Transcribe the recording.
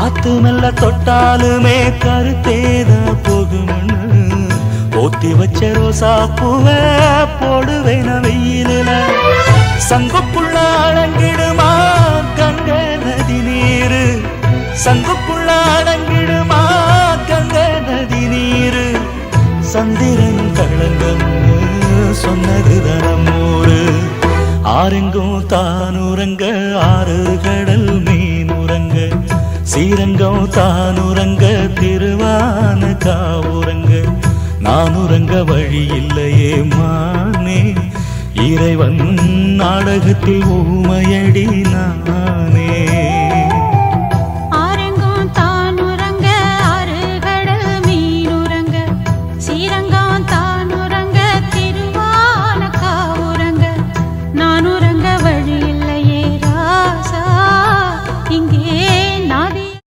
காத்து மெல்ல தொட்டாலுமே கருத்தேத போகுமண்ணு போத்தி வச்ச ரோசா பூவ போடுவேன வெயிலுல சங்குக்குள்ள அடங்கிடுமா கங்க நதி நீரு சங்குக்குள்ள அடங்கிடுமா கங்க நதி நீரு சந்திரன் களங்கம்னு சொன்னது தனமூரு ஆரெங்கும் தானுரங்க ஆறு கடல் மீனுரங்க சீரங்கம் தானுரங்க திருவான காவுரங்க நானுரங்க வழி இல்லையே மானே இறைவன் நாடகத்தில் ஊமையடி நானே